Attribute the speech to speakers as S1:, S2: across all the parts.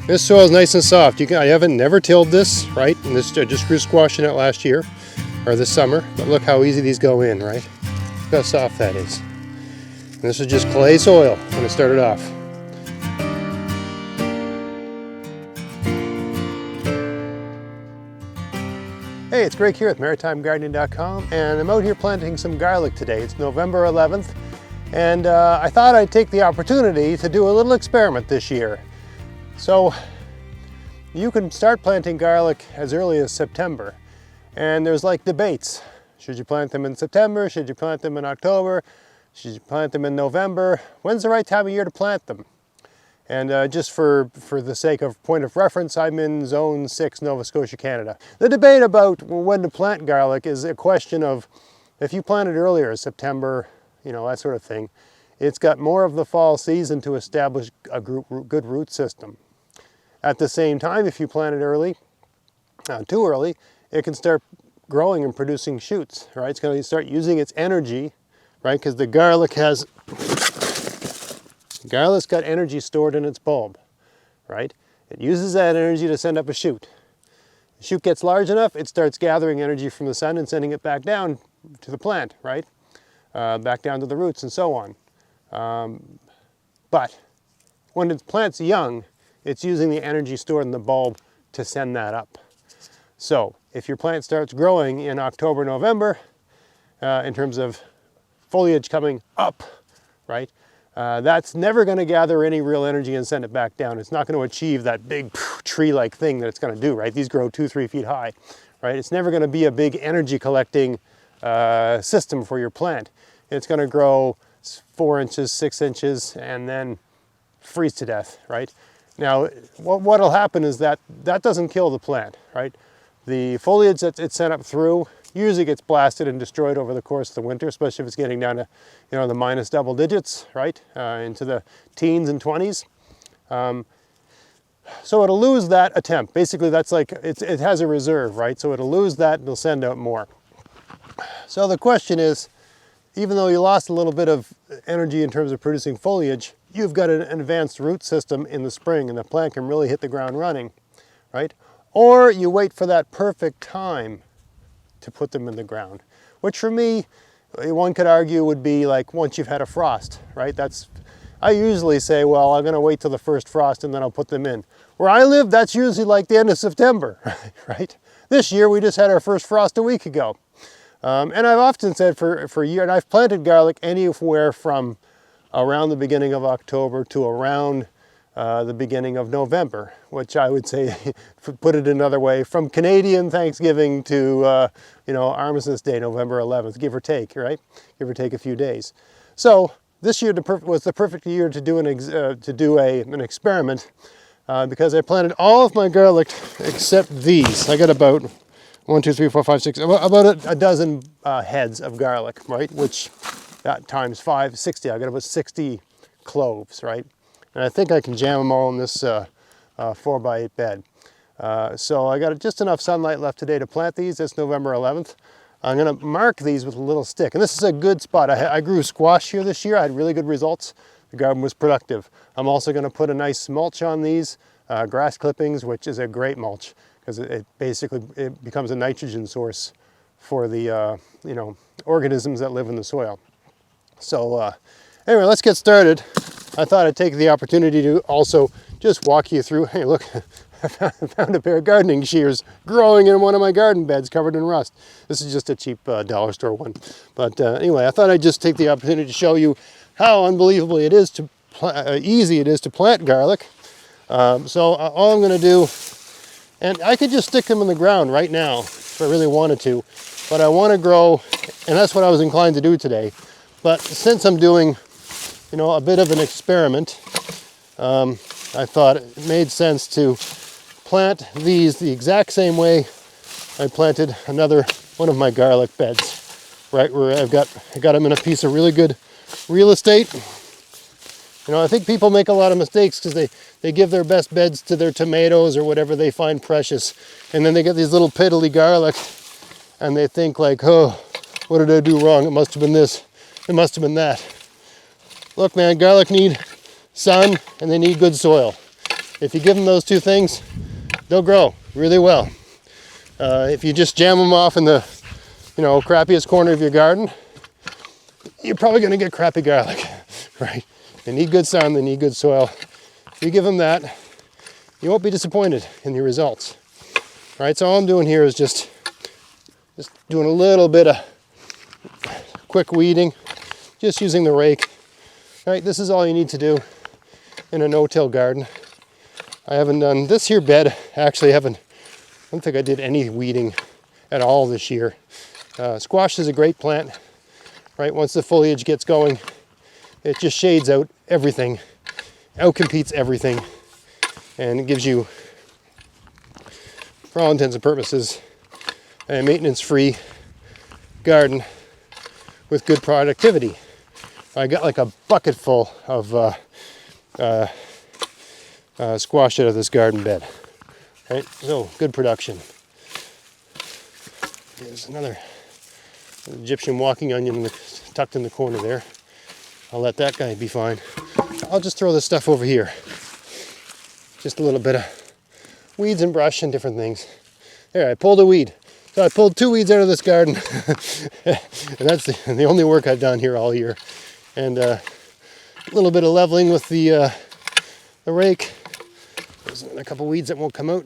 S1: This soil is nice and soft. I haven't never tilled this, right? And this I just grew squash in it last year, or this summer. But look how easy these go in, right? Look how soft that is. And this is just clay soil when it started off. Hey, it's Greg here at maritimegardening.com, and I'm out here planting some garlic today. It's November 11th, and I thought I'd take the opportunity to do a little experiment this year. So you can start planting garlic as early as September, and there's like debates. Should you plant them in September? Should you plant them in October? Should you plant them in November? When's the right time of year to plant them? And just for the sake of point of reference, I'm in Zone 6, Nova Scotia, Canada. The debate about when to plant garlic is a question of, if you plant it earlier, September, you know, that sort of thing, it's got more of the fall season to establish a good root system. At the same time, if you plant it early, too early, it can start growing and producing shoots, right? It's going to start using its energy, right? Because the garlic's got energy stored in its bulb, right? It uses that energy to send up a shoot. The shoot gets large enough, it starts gathering energy from the sun and sending it back down to the plant, right? Back down to the roots and so on. But when the plant's young, it's using the energy stored in the bulb to send that up. So if your plant starts growing in October, November, in terms of foliage coming up, right? That's never going to gather any real energy and send it back down. It's not going to achieve that big tree-like thing that it's going to do, right? These grow 2-3 feet high, right? It's never going to be a big energy collecting system for your plant. It's going to grow 4 inches, 6 inches, and then freeze to death, right? Now, what'll happen is that doesn't kill the plant, right? The foliage that it's sent up through usually gets blasted and destroyed over the course of the winter, especially if it's getting down to, you know, the minus double digits, right? Into the teens and 20s. So it'll lose that attempt. Basically, that's like, it has a reserve, right? So it'll lose that and it'll send out more. So the question is, even though you lost a little bit of energy in terms of producing foliage, you've got an advanced root system in the spring and the plant can really hit the ground running, right? Or you wait for that perfect time to put them in the ground, which for me, one could argue would be like once you've had a frost, right? I usually say, well, I'm gonna wait till the first frost and then I'll put them in. Where I live, that's usually like the end of September, right? This year, we just had our first frost a week ago. And I've often said for a year, and I've planted garlic anywhere from around the beginning of October to around the beginning of November, which I would say, put it another way, from Canadian Thanksgiving to you know, Armistice Day, November 11th, give or take, right? Give or take a few days. So this year was the perfect year to do an experiment because I planted all of my garlic except these. I got about 1, 2, 3, 4, 5, 6, about a dozen heads of garlic, right? Which times 5, 60. I got about 60 cloves, right? And I think I can jam them all in this 4x8 bed. So I got just enough sunlight left today to plant these. It's November 11th. I'm going to mark these with a little stick. And this is a good spot. I grew squash here this year. I had really good results. The garden was productive. I'm also going to put a nice mulch on these, grass clippings, which is a great mulch because it becomes a nitrogen source for the you know, organisms that live in the soil. So anyway, let's get started. I thought I'd take the opportunity to also just walk you through. Hey, look, I found a pair of gardening shears growing in one of my garden beds covered in rust. This is just a cheap dollar store one. But anyway, I thought I'd just take the opportunity to show you how unbelievably it is to easy it is to plant garlic. So all I'm going to do, and I could just stick them in the ground right now if I really wanted to, but I want to grow, and that's what I was inclined to do today. But since I'm doing, you know, a bit of an experiment, I thought it made sense to plant these the exact same way I planted another one of my garlic beds, right where I got them in a piece of really good real estate. You know, I think people make a lot of mistakes because they give their best beds to their tomatoes or whatever they find precious, and then they get these little piddly garlic, and they think like, oh, what did I do wrong? It must have been this, it must have been that. Look, man, garlic need sun and they need good soil. If you give them those two things, they'll grow really well. If you just jam them off in the, crappiest corner of your garden, you're probably going to get crappy garlic, right? They need good sun, they need good soil. If you give them that, you won't be disappointed in your results, right? So all I'm doing here is just doing a little bit of quick weeding, just using the rake, right? This is all you need to do in a no-till garden. I haven't done this here bed. I don't think I did any weeding at all this year. Squash is a great plant, right? Once the foliage gets going, it just shades out everything, outcompetes everything, and it gives you, for all intents and purposes, a maintenance-free garden with good productivity. I got like a bucket full of squash out of this garden bed, right? So good production. There's another Egyptian walking onion tucked in the corner there. I'll let that guy be fine. I'll just throw this stuff over here. Just a little bit of weeds and brush and different things. There, I pulled a weed. So I pulled 2 weeds out of this garden. And that's the only work I've done here all year. And a little bit of leveling with the rake. There's a couple weeds that won't come out.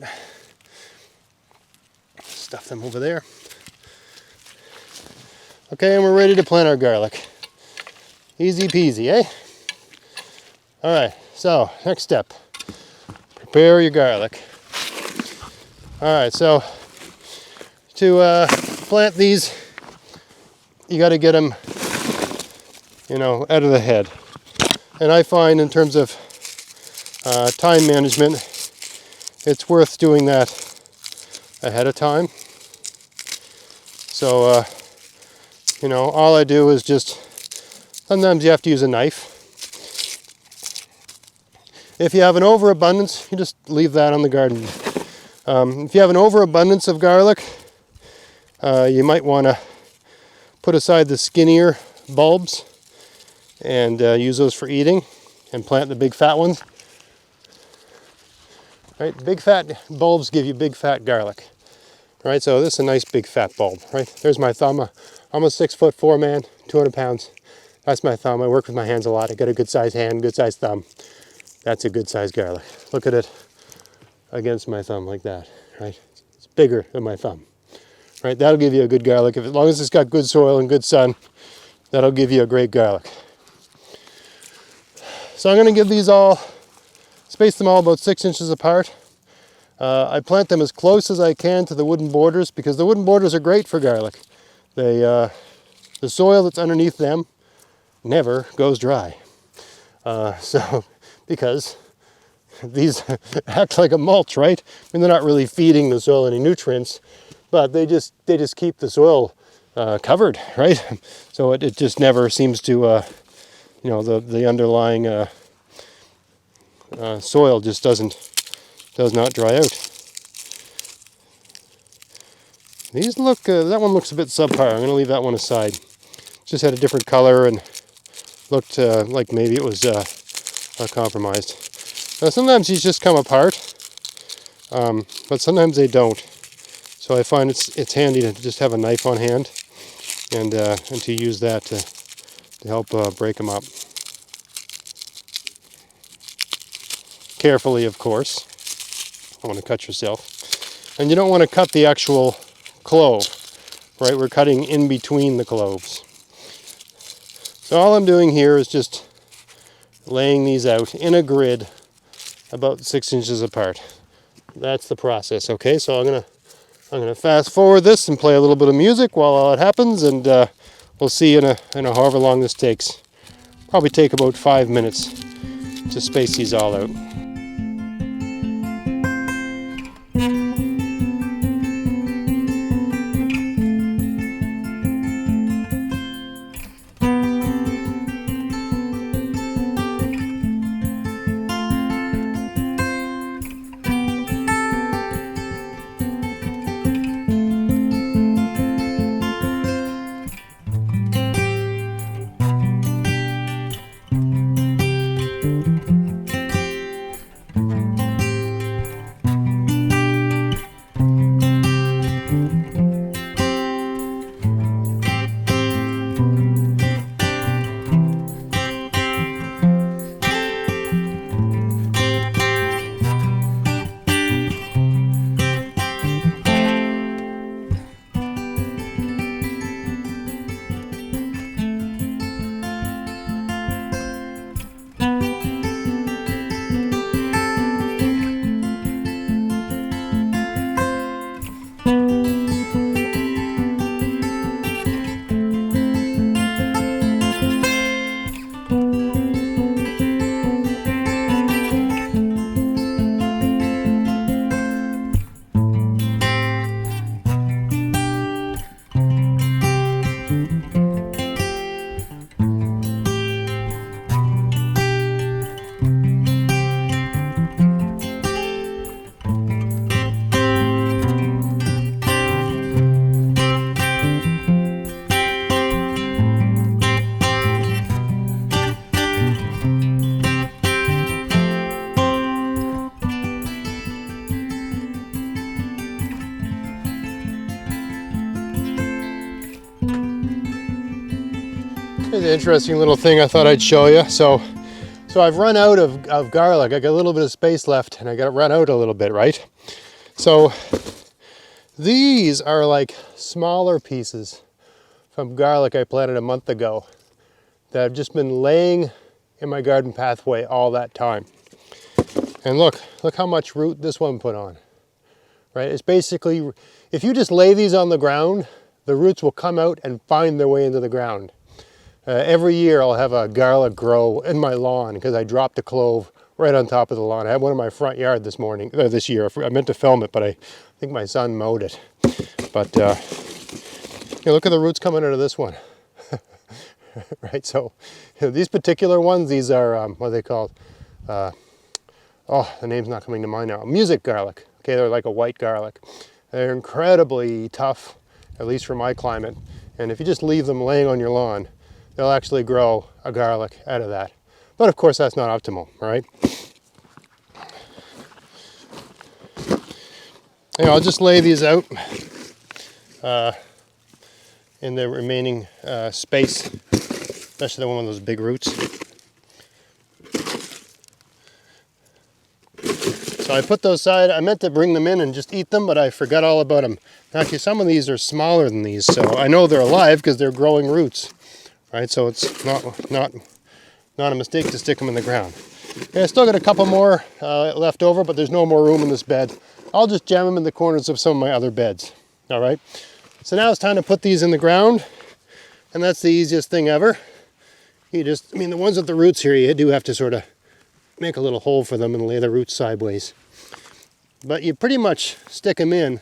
S1: Stuff them over there. Okay, and we're ready to plant our garlic. Easy peasy, eh? All right, so next step. Prepare your garlic. All right, so to plant these, you got to get them, out of the head. And I find in terms of time management, it's worth doing that ahead of time. So, all I do is sometimes you have to use a knife. If you have an overabundance, you just leave that on the garden. If you have an overabundance of garlic, you might want to put aside the skinnier bulbs and use those for eating and plant the big fat ones. Right, big fat bulbs give you big fat garlic. Right, so this is a nice big fat bulb. Right, there's my thumb. I'm a 6'4" man, 200 pounds. That's my thumb. I work with my hands a lot. I got a good sized hand, good sized thumb. That's a good sized garlic. Look at it against my thumb like that. Right, it's bigger than my thumb. Right, that'll give you a good garlic. As long as it's got good soil and good sun, that'll give you a great garlic. So I'm going to space them all about 6 inches apart. I plant them as close as I can to the wooden borders because the wooden borders are great for garlic. The soil that's underneath them never goes dry. Because these act like a mulch, right? I mean, they're not really feeding the soil any nutrients, but they just keep the soil covered, right? So it just never seems to, the underlying soil just does not dry out. These look, that one looks a bit subpar. I'm going to leave that one aside. Just had a different color and looked like maybe it was compromised. Now sometimes these just come apart, but sometimes they don't. So I find it's handy to just have a knife on hand and to use that to help break them up. Carefully, of course. I want to cut yourself. And you don't want to cut the actual clove, right? We're cutting in between the cloves. So all I'm doing here is just laying these out in a grid about 6 inches apart. That's the process, okay? So I'm gonna fast forward this and play a little bit of music while all it happens, and we'll see in a however long this takes. Probably take about 5 minutes to space these all out. Here's an interesting little thing I thought I'd show you. So I've run out of garlic. I got a little bit of space left and I got to run out a little bit, right? So these are like smaller pieces from garlic I planted a month ago that have just been laying in my garden pathway all that time. And look how much root this one put on, right? It's basically, if you just lay these on the ground, the roots will come out and find their way into the ground. Every year I'll have a garlic grow in my lawn because I dropped a clove right on top of the lawn. I had one in my front yard this year. I meant to film it, but I think my son mowed it. But look at the roots coming out of this one. Right, so these particular ones, these are, what are they called? Oh, the name's not coming to mind now. Music garlic. Okay, they're like a white garlic. They're incredibly tough, at least for my climate. And if you just leave them laying on your lawn, they'll actually grow a garlic out of that. But of course, that's not optimal, right? I'll just lay these out in the remaining space, especially the one with those big roots. So I put those aside. I meant to bring them in and just eat them, but I forgot all about them. Actually, some of these are smaller than these, so I know they're alive because they're growing roots, right? So it's not a mistake to stick them in the ground. Okay, I still got a couple more left over, but there's no more room in this bed. I'll just jam them in the corners of some of my other beds. All right. So now it's time to put these in the ground, and that's the easiest thing ever. The ones with the roots here, you do have to sort of make a little hole for them and lay the roots sideways. But you pretty much stick them in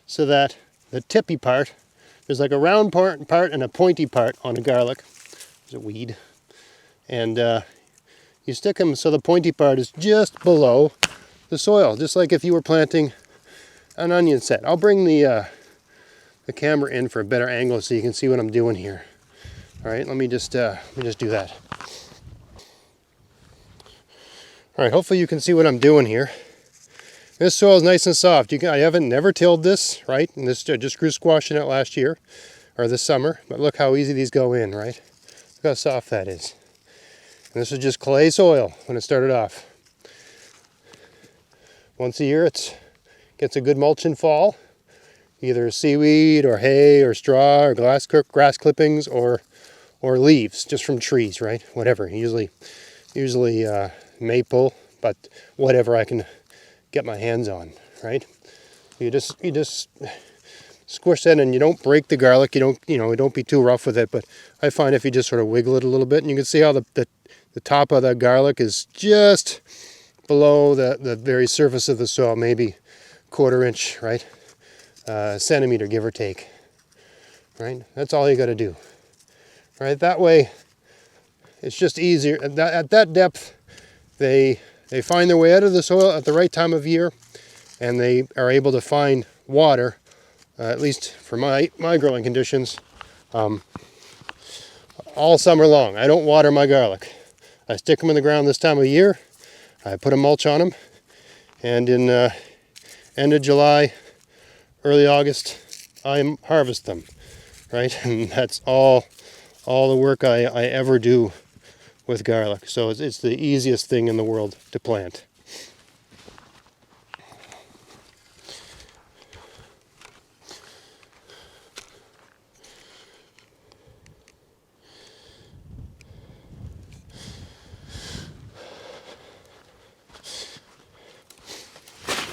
S1: so that the tippy part, there's like a round part and a pointy part on a garlic. There's a weed. And you stick them so the pointy part is just below the soil, just like if you were planting an onion set. I'll bring the camera in for a better angle so you can see what I'm doing here. All right, let me just do that. All right, hopefully you can see what I'm doing here. This soil is nice and soft. I haven't never tilled this, right? And this I just grew squash in it last year, or this summer. But look how easy these go in, right? Look how soft that is. And this is just clay soil when it started off. Once a year it gets a good mulching fall. Either seaweed or hay or straw or grass clippings or leaves just from trees, right? Whatever. Usually maple, but whatever I can get my hands on, right? You just squish that and you don't break the garlic. You don't be too rough with it, but I find if you just sort of wiggle it a little bit, and you can see how the top of the garlic is just below the very surface of the soil, maybe a quarter inch, right? Centimeter, give or take, right? That's all you got to do, right? That way, it's just easier. At that depth, they find their way out of the soil at the right time of year, and they are able to find water, at least for my growing conditions, all summer long. I don't water my garlic. I stick them in the ground this time of year. I put a mulch on them, and in end of July, early August, I harvest them, right? And that's all the work I ever do with garlic. So it's the easiest thing in the world to plant.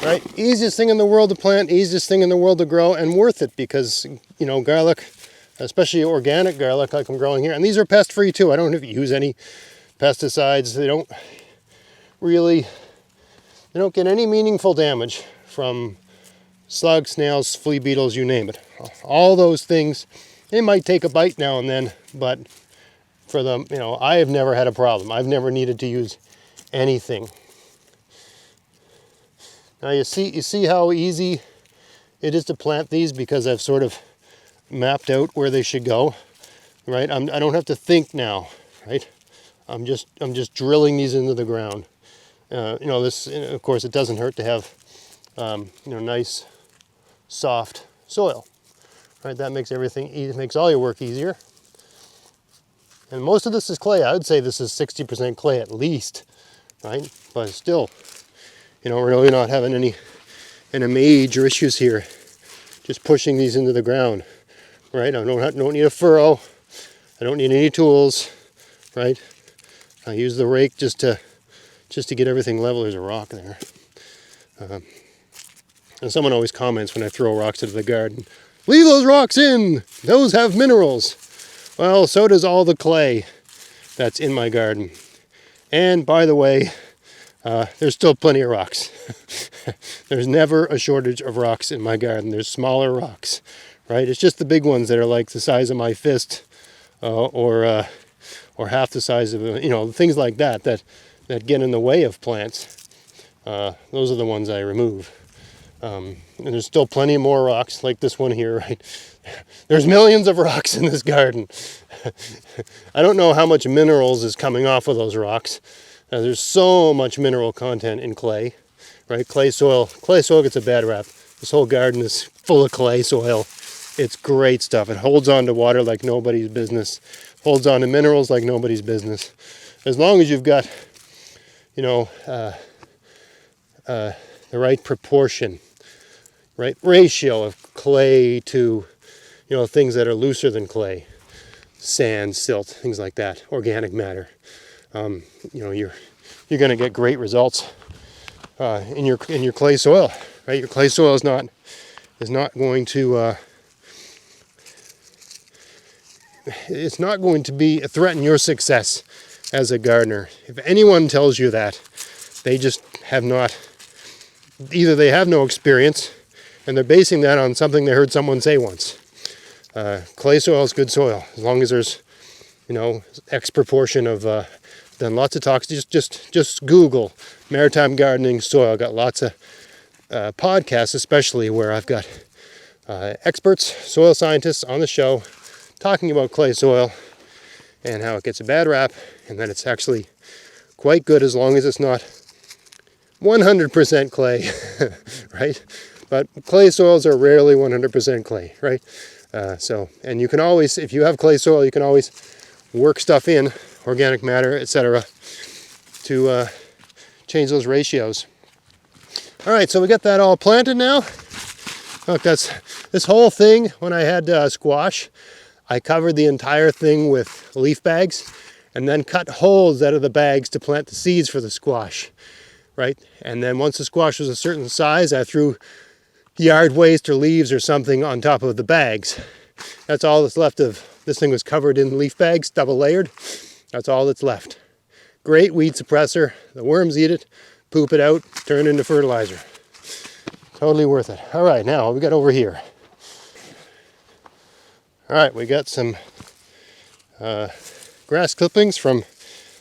S1: Right? Easiest thing in the world to plant, easiest thing in the world to grow, and worth it because, garlic, especially organic garlic like I'm growing here, and these are pest-free too. I don't use any pesticides. They don't get any meaningful damage from slugs, snails, flea beetles, you name it. All those things, they might take a bite now and then, but for them, I have never had a problem. I've never needed to use anything. Now you see how easy it is to plant these because I've sort of mapped out where they should go, right? I don't have to think now, right? I'm just drilling these into the ground. This, of course, it doesn't hurt to have nice soft soil, right? That makes everything easy, makes all your work easier. And most of this is clay. I would say this is 60% clay at least, right? But still, you know, we're really not having any major issues here. Just pushing these into the ground, right? I don't need a furrow. I don't need any tools, right? I use the rake just to get everything level. There's a rock there. And someone always comments when I throw rocks into the garden, leave those rocks in, those have minerals. Well, so does all the clay that's in my garden. And by the way, there's still plenty of rocks. There's never a shortage of rocks in my garden. There's smaller rocks, right? It's just the big ones that are like the size of my fist, or half the size of, you know, things like that get in the way of plants. Those are the ones I remove. And there's still plenty more rocks like this one here, right? There's millions of rocks in this garden. I don't know how much minerals is coming off of those rocks. There's so much mineral content in clay, right? Clay soil gets a bad rap. This whole garden is full of clay soil. It's great stuff. It holds on to water like nobody's business. Holds on to minerals like nobody's business. As long as you've got, you know, the right proportion, right ratio of clay to, you know, things that are looser than clay, sand, silt, things like that, organic matter. You know, you're going to get great results in your clay soil, right? Your clay soil is not going to it's not going to threaten your success as a gardener. If anyone tells you that, they just have not. Either they have no experience, and they're basing that on something they heard someone say once. Clay soil is good soil, as long as there's, you know, X proportion of. Done lots of talks. Just Google maritime gardening soil. Got lots of podcasts, especially where I've got experts, soil scientists on the show, talking about clay soil and how it gets a bad rap, and that it's actually quite good as long as it's not 100% clay, right? But clay soils are rarely 100% clay, right? And you can always, if you have clay soil, you can always work stuff in, organic matter, etc., to change those ratios. All right, so we got that all planted now. Look, that's this whole thing. When I had squash, I covered the entire thing with leaf bags and then cut holes out of the bags to plant the seeds for the squash, right? And then once the squash was a certain size, I threw yard waste or leaves or something on top of the bags. That's all that's left of this thing. Was covered in leaf bags, double layered. That's all that's left. Great weed suppressor. The worms eat it, poop it out, turn it into fertilizer. Totally worth it. All right, now what we got over here. All right, we got some grass clippings from, I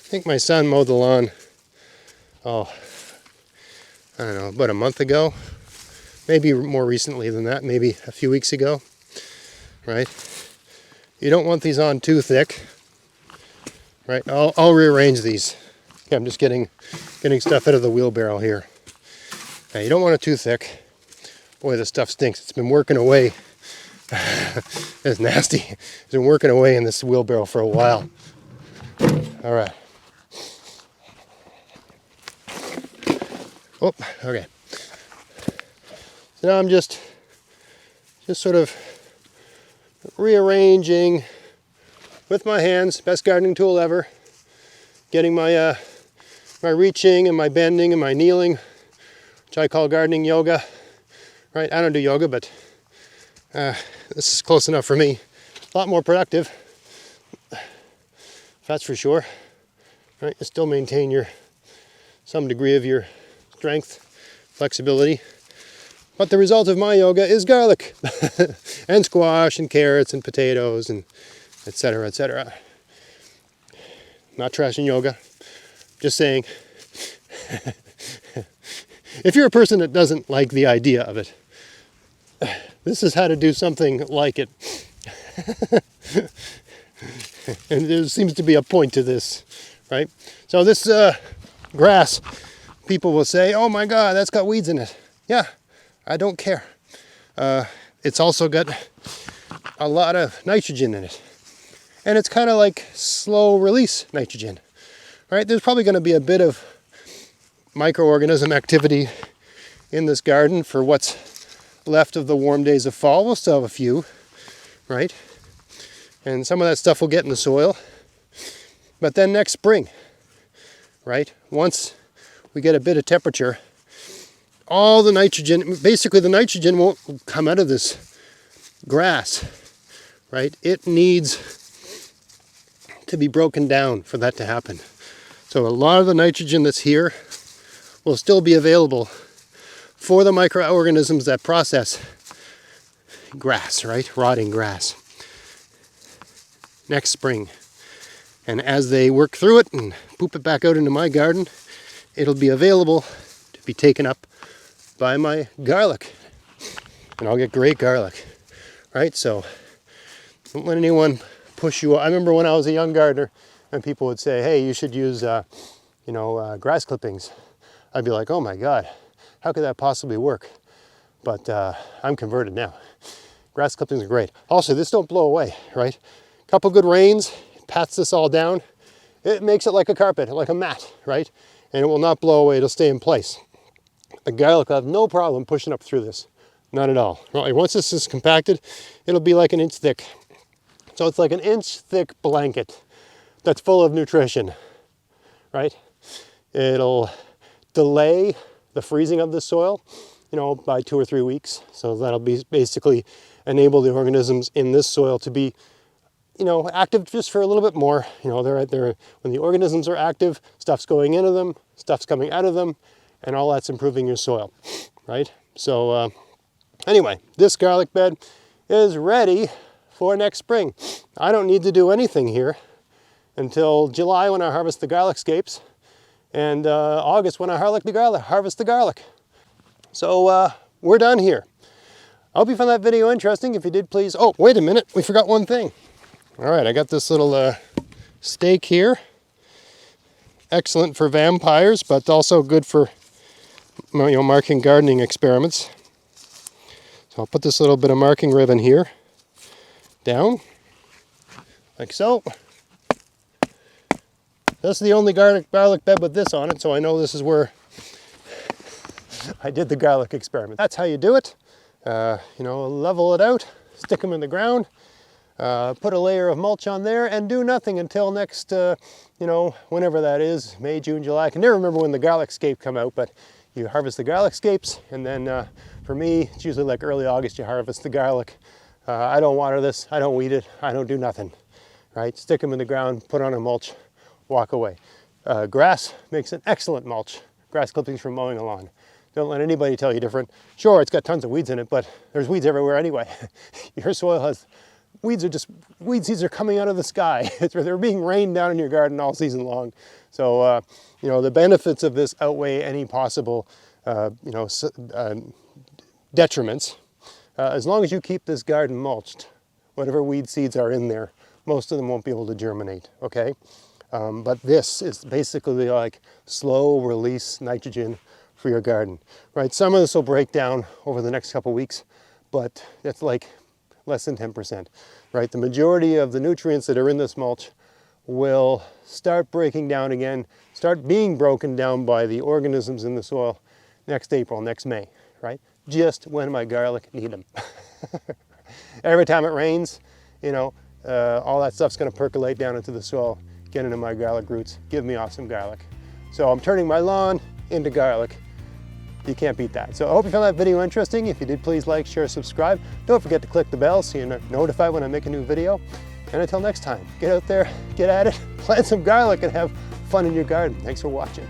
S1: think my son mowed the lawn, I don't know, about a month ago. Maybe more recently than that, maybe a few weeks ago, right? You don't want these on too thick. Right, I'll rearrange these. Okay, I'm just getting stuff out of the wheelbarrow here. Now, you don't want it too thick. Boy, this stuff stinks. It's been working away. It's nasty. It's been working away in this wheelbarrow for a while. All right. Oh, okay. So now I'm just sort of rearranging with my hands, best gardening tool ever. Getting my my reaching and my bending and my kneeling, which I call gardening yoga. Right? I don't do yoga, but this is close enough for me. A lot more productive, that's for sure. Right? You still maintain some degree of your strength, flexibility. But the result of my yoga is garlic and squash and carrots and potatoes and etc., etc. Not trashing yoga, just saying, if you're a person that doesn't like the idea of it, this is how to do something like it. And there seems to be a point to this, right? So this grass, people will say, oh my God, that's got weeds in it. Yeah, I don't care. It's also got a lot of nitrogen in it. and it's kind of like slow release nitrogen, right? There's probably going to be a bit of microorganism activity in this garden for what's left of the warm days of fall. We'll still have a few, right? And some of that stuff will get in the soil. But then next spring, right? Once we get a bit of temperature, all the nitrogen, basically the nitrogen won't come out of this grass, right? It needs to be broken down for that to happen. So a lot of the nitrogen that's here will still be available for the microorganisms that process grass, right? Rotting grass next spring. And as they work through it and poop it back out into my garden, it'll be available to be taken up by my garlic. And I'll get great garlic, right? So don't let anyone push you. I remember when I was a young gardener and people would say, hey, you should use, grass clippings. I'd be like, oh my God, how could that possibly work? But I'm converted now. Grass clippings are great. Also, this don't blow away, right? Couple good rains, pats this all down. It makes it like a carpet, like a mat, right? And it will not blow away, it'll stay in place. The garlic will have no problem pushing up through this. Not at all. Once this is compacted, it'll be like an inch thick. So it's like an inch thick blanket that's full of nutrition, right? It'll delay the freezing of the soil, by 2 or 3 weeks. So that'll be basically enable the organisms in this soil to be, active just for a little bit more. They're when the organisms are active, stuff's going into them, stuff's coming out of them, and all that's improving your soil, right? So anyway, this garlic bed is ready for next spring. I don't need to do anything here until July when I harvest the garlic scapes, and August when I harvest the garlic. So we're done here. I hope you found that video interesting. If you did, please, oh, wait a minute, we forgot one thing. All right, I got this little stake here. Excellent for vampires, but also good for marking gardening experiments. So I'll put this little bit of marking ribbon here down, like so. This is the only garlic bed with this on it, so I know this is where I did the garlic experiment. That's how you do it. Level it out, stick them in the ground, put a layer of mulch on there, and do nothing until next, whenever that is, May, June, July. I can never remember when the garlic scape come out, but you harvest the garlic scapes, and then for me, it's usually like early August, you harvest the garlic. I don't water this, I don't weed it, I don't do nothing, right? Stick them in the ground, put on a mulch, walk away. Grass makes an excellent mulch. Grass clippings from mowing a lawn. Don't let anybody tell you different. Sure, it's got tons of weeds in it, but there's weeds everywhere anyway. Your soil has, weed seeds are coming out of the sky. They're being rained down in your garden all season long. So, the benefits of this outweigh any possible, detriments. As long as you keep this garden mulched, whatever weed seeds are in there, most of them won't be able to germinate, okay? But this is basically like slow release nitrogen for your garden, right? Some of this will break down over the next couple weeks, but it's like less than 10%, right? The majority of the nutrients that are in this mulch will start breaking down again, start being broken down by the organisms in the soil next April, next May, right? Just when my garlic need them. Every time it rains, all that stuff's gonna percolate down into the soil, get into my garlic roots, give me awesome garlic. So I'm turning my lawn into garlic. You can't beat that. So I hope you found that video interesting. If you did, please like, share, subscribe. Don't forget to click the bell so you're notified when I make a new video. And until next time, get out there, get at it, plant some garlic, and have fun in your garden. Thanks for watching.